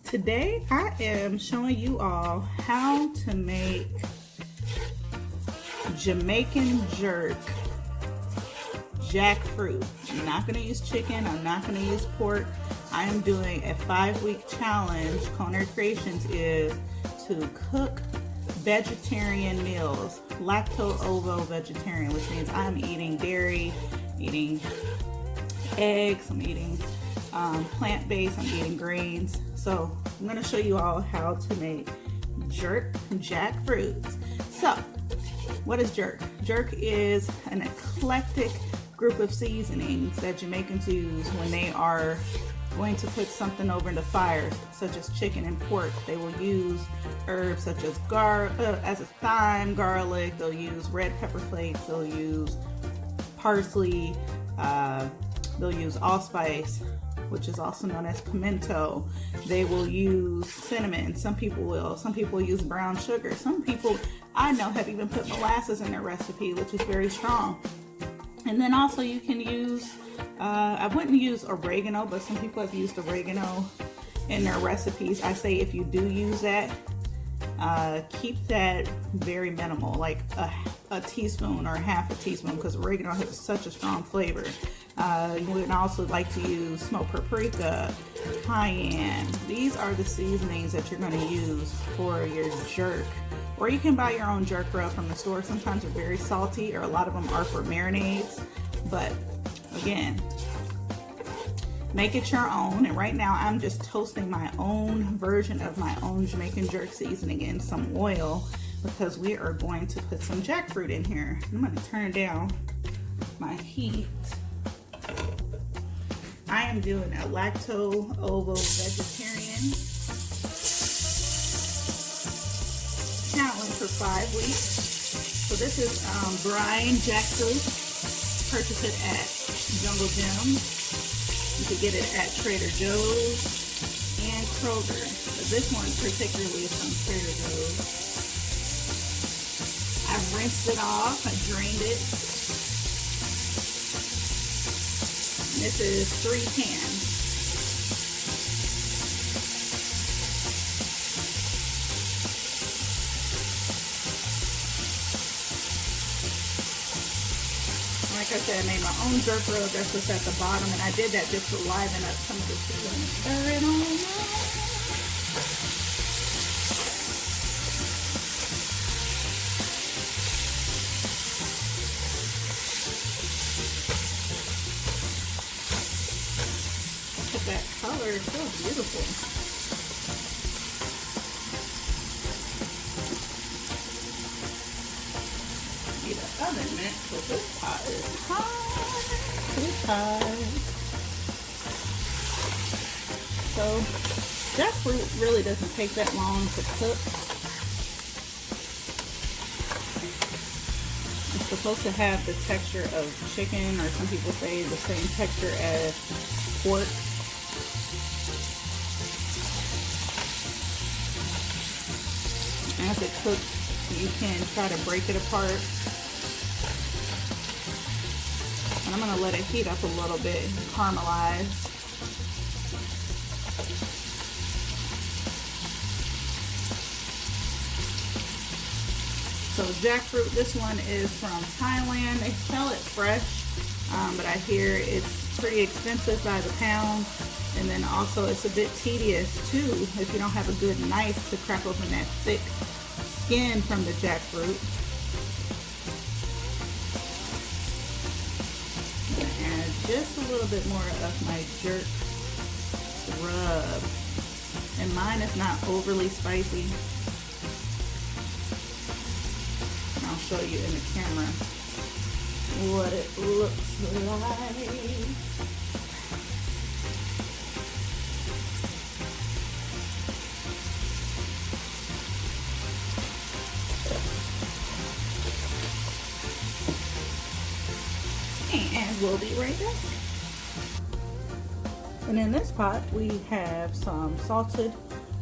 Today I am showing you all how to make Jamaican-Jerk jackfruit. I'm not going to use chicken, I'm not going to use pork. I am doing a 5-week challenge. Culinary Creations is to cook vegetarian meals, lacto-ovo vegetarian, which means I'm eating dairy, eating eggs, I'm eating plant-based, I'm eating grains. So I'm going to show you all how to make jackfruit. So what is jerk? Jerk is an eclectic group of seasonings that Jamaicans use when they are going to put something over the fire, such as chicken and pork. They will use herbs such as thyme, garlic. They'll use red pepper flakes. They'll use parsley. They'll use allspice, which is also known as pimento. They will use cinnamon. Some people use brown sugar. Some people I know have even put molasses in their recipe, which is very strong. And then also you can use, I wouldn't use oregano, but some people have used oregano in their recipes. I say if you do use that, keep that very minimal, like a teaspoon or half a teaspoon, because oregano has such a strong flavor. You would also like to use smoked paprika, cayenne. These are the seasonings that you're going to use for your jerk. Or you can buy your own jerk rub from the store. Sometimes they're very salty, or a lot of them are for marinades. But again, make it your own. And right now I'm just toasting my own version of my own Jamaican jerk seasoning in some oil, because we are going to put some jackfruit in here. I'm going to turn down my heat. I am doing a lacto-ovo vegetarian challenge for 5 weeks. So this is brine jackfruit. Purchase it at Jungle Gym. You can get it at Trader Joe's and Kroger. But this one particularly is from Trader Joe's. I've rinsed it off. I drained it. And this is 3 cans. Like I said, I made my own jerk rub. That's what's at the bottom, and I did that just to liven up some of the chicken. Stir it on up. Look at that color, it's so beautiful. Oven mitt, because this pot is hot. It's hot. So jackfruit really doesn't take that long to cook. It's supposed to have the texture of chicken, or some people say the same texture as pork. As it cooks, you can try to break it apart. And I'm going to let it heat up a little bit and caramelize. So jackfruit, this one is from Thailand. They sell it fresh, but I hear it's pretty expensive by the pound. And then also it's a bit tedious too if you don't have a good knife to crack open that thick skin from the jackfruit. Just a little bit more of my jerk rub, and mine is not overly spicy. And I'll show you in the camera what it looks like. And we'll be right back. And in this pot we have some salted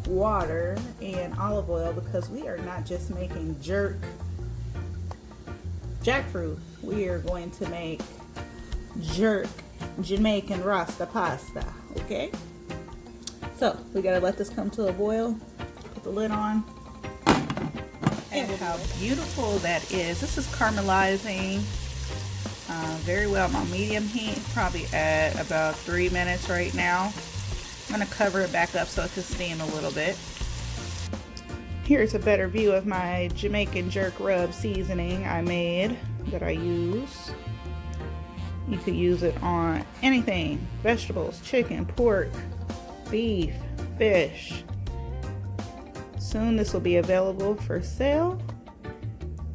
water and olive oil, because we are not just making jackfruit, we are going to make jerk Jamaican Rasta pasta, okay? So we gotta let this come to a boil. Put the lid on. And how beautiful that is. This is caramelizing very well. I'm on medium heat, probably at about 3 minutes right now. I'm gonna cover it back up so it can steam a little bit. Here's a better view of my Jamaican-Jerk rub seasoning I made that I use. You could use it on anything: vegetables, chicken, pork, beef, fish. Soon this will be available for sale.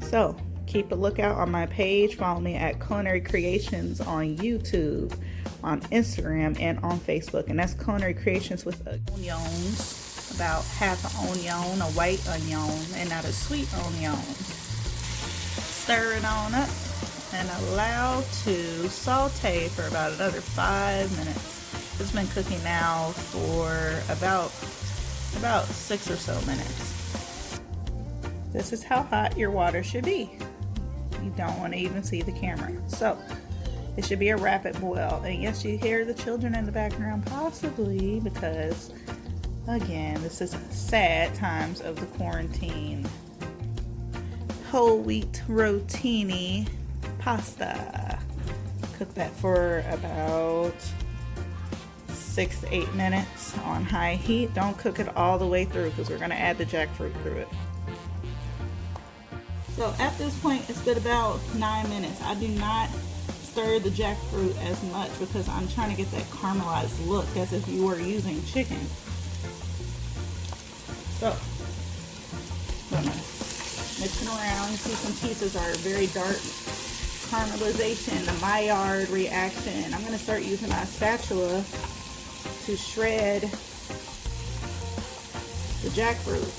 So keep a lookout on my page. Follow me at Culinary Creations on YouTube, on Instagram, and on Facebook. And that's Culinary Creations with onions, about half an onion, a white onion, and not a sweet onion. Stir it on up and allow to saute for about another 5 minutes. It's been cooking now for about 6 or so minutes. This is how hot your water should be. You don't want to even see the camera. So it should be a rapid boil. And yes, you hear the children in the background, possibly because, again, this is sad times of the quarantine. Whole wheat rotini pasta. Cook that for about 6 to 8 minutes on high heat. Don't cook it all the way through because we're going to add the jackfruit through it. So at this point, it's been about 9 minutes. I do not stir the jackfruit as much because I'm trying to get that caramelized look as if you were using chicken. So I'm going to mix it around. You see some pieces are very dark. Caramelization, the Maillard reaction. I'm going to start using my spatula to shred the jackfruit.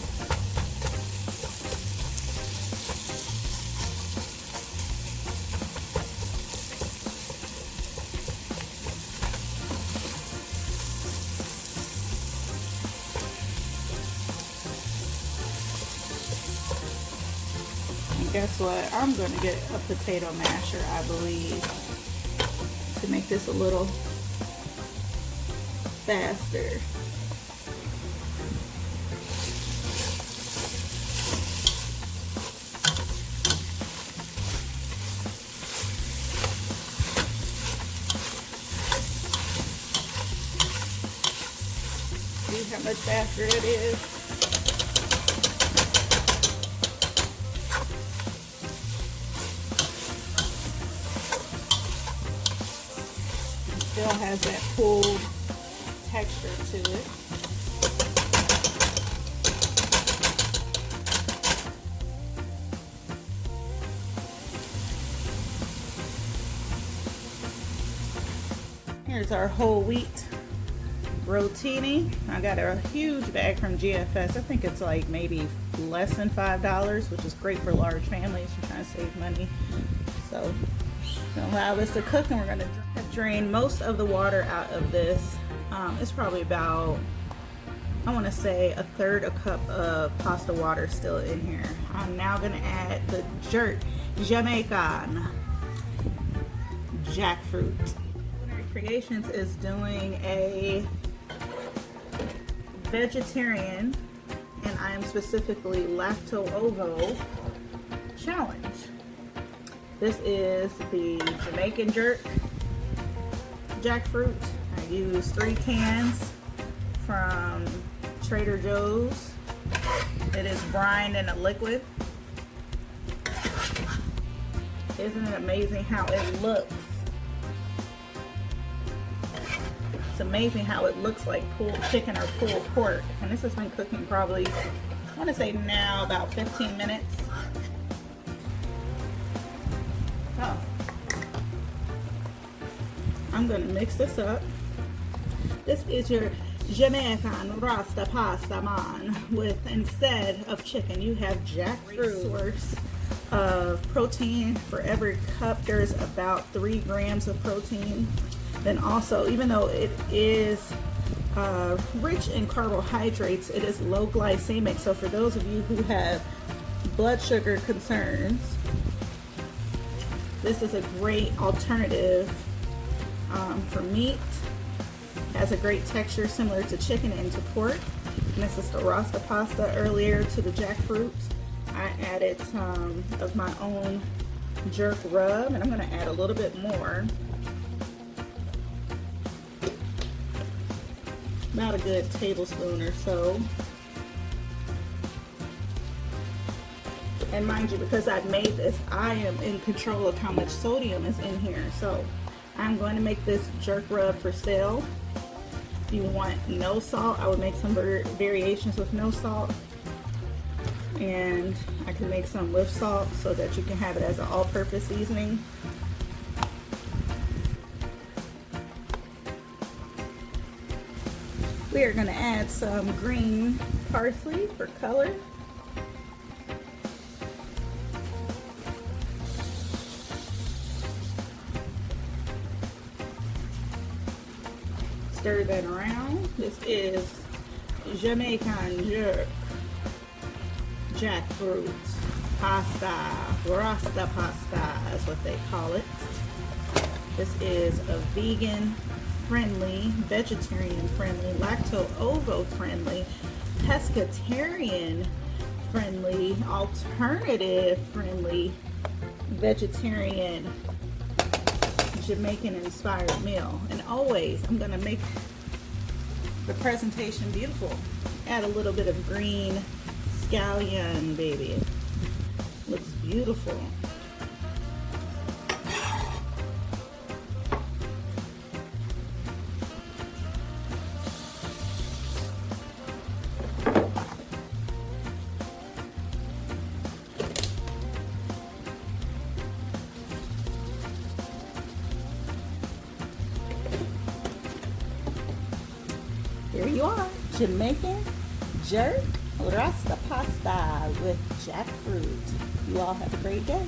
And guess what? I'm going to get a potato masher, I believe, to make this a little faster. See how much faster it is? It still has that pulled texture to it. Here's our whole wheat rotini. I got a huge bag from GFS. I think it's like maybe less than $5, which is great for large families. You're trying to save money. So gonna allow this to cook, and we're gonna drain most of the water out of this. It's probably about, I want to say, a third a cup of pasta water still in here. I'm now gonna add the jerk Jamaican jackfruit. Culinary Creations is doing a vegetarian, and I am specifically lacto-ovo challenge. This is the Jamaican-Jerk jackfruit. I use 3 cans from Trader Joe's. It is brined in a liquid. Isn't it amazing how it looks? It's amazing how it looks like pulled chicken or pulled pork. And this has been cooking probably, I want to say now, about 15 minutes. So I'm going to mix this up. This is your Jamaican Rasta pasta man, with, instead of chicken, you have jackfruit. Source of protein. For every cup there's about 3 grams of protein. Then also, even though it is rich in carbohydrates, it is low glycemic. So for those of you who have blood sugar concerns, this is a great alternative for meat. Has a great texture similar to chicken and to pork. And this is the Rasta pasta. Earlier to the jackfruit, I added some of my own jerk rub, and I'm going to add a little bit more. About a good tablespoon or so. And mind you, because I've made this, I am in control of how much sodium is in here. So I'm going to make this jerk rub for sale. If you want no salt, I would make some variations with no salt. And I can make some with salt so that you can have it as an all-purpose seasoning. We are going to add some green parsley for color. Stir that around. This is Jamaican-Jerk, jackfruit pasta, Rasta pasta is what they call it. This is a vegan-friendly, vegetarian-friendly, lacto-ovo-friendly, pescatarian-friendly, alternative-friendly, vegetarian, Jamaican-inspired meal. And always, I'm going to make the presentation beautiful. Add a little bit of green scallion, baby. Looks beautiful. Here you are, Jamaican-Jerk Rasta pasta with jackfruit. You all have a great day.